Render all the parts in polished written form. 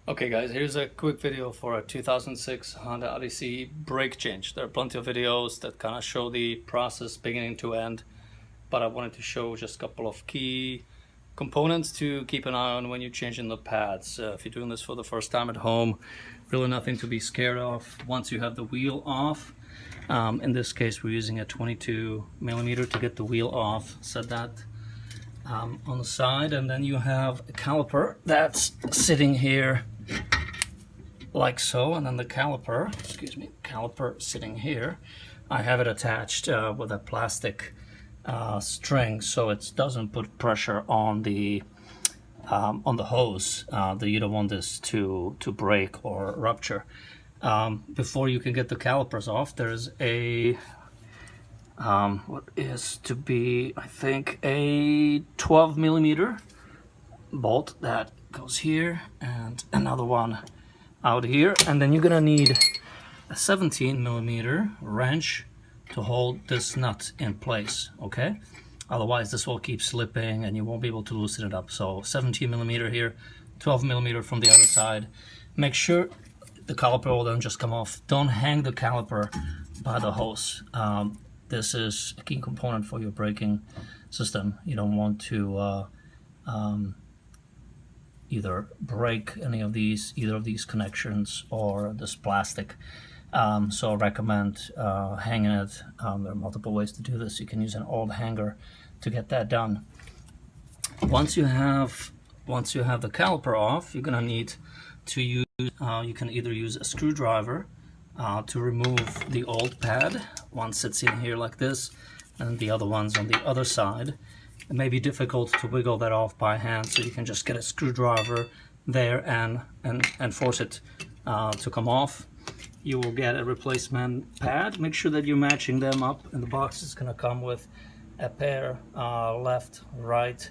Okay guys, here's a quick video for a 2006 Honda Odyssey brake change. There are plenty of videos that kind of show the process beginning to end, but I wanted to show just a couple of key components to keep an eye on when you're changing the pads. If you're doing this for the first time at home, really nothing to be scared of once you have the wheel off. In this case we're using a 22mm to get the wheel off. Set that on the side, and then you have a caliper that's sitting here like so, and then the caliper sitting here. I have it attached with a plastic string so it doesn't put pressure on the hose. You don't want this to break or rupture. Before you can get the calipers off, there's a what is to be, I think, a 12mm bolt that goes here and another one out here, and then you're gonna need a 17mm wrench to hold this nut in place, okay? Otherwise this will keep slipping and you won't be able to loosen it up. So 17mm here, 12mm from the other side. Make sure the caliper will then just come off. Don't hang the caliper by the hose. This is a key component for your braking system. You don't want to either break either of these connections or this plastic. So I recommend hanging it. There are multiple ways to do this. You can use an old hanger to get that done. Once you have the caliper off, you're gonna need to use. You can either use a screwdriver to remove the old pad. One sits in here like this, and the other one's on the other side. It may be difficult to wiggle that off by hand, so you can just get a screwdriver there and force it to come off. You will get a replacement pad. Make sure that you're matching them up, and the box is going to come with a pair left, right,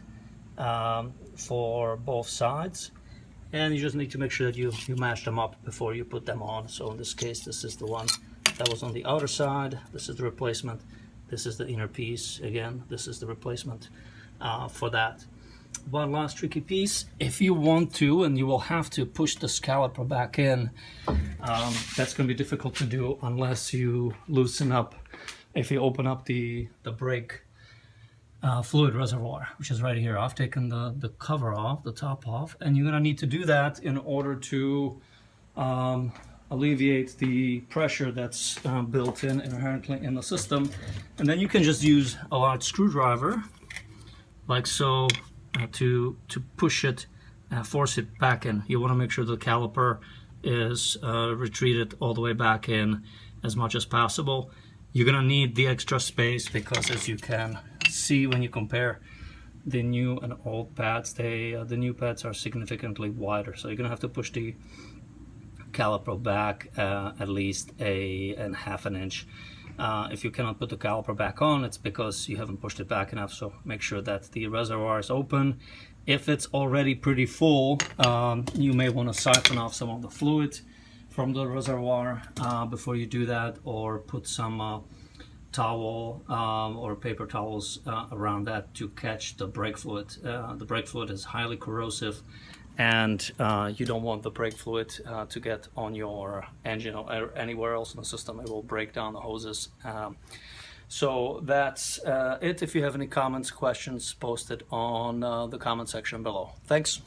for both sides. And you just need to make sure that you match them up before you put them on. So in this case, this is the one that was on the outer side. This is the replacement. This is the inner piece. Again, this is the replacement for that. One last tricky piece. If you want to, and you will have to push this caliper back in, that's going to be difficult to do unless you loosen up. If you open up the brake fluid reservoir, which is right here. I've taken the cover off, the top off, and you're gonna need to do that in order to alleviate the pressure that's built in inherently in the system. And then you can just use a large screwdriver like so to push it and force it back in. You want to make sure the caliper is retreated all the way back in as much as possible. You're gonna need the extra space because, as you can see when you compare the new and old pads, the new pads are significantly wider, so you're gonna have to push the caliper back at least a half an inch. If you cannot put the caliper back on, it's because you haven't pushed it back enough. So make sure that the reservoir is open. If it's already pretty full, you may want to siphon off some of the fluid from the reservoir before you do that, or put some towel or paper towels around that to catch the brake fluid. The brake fluid is highly corrosive, and you don't want the brake fluid to get on your engine or anywhere else in the system. It will break down the hoses. So that's it. If you have any comments, questions, post it on the comment section below. Thanks.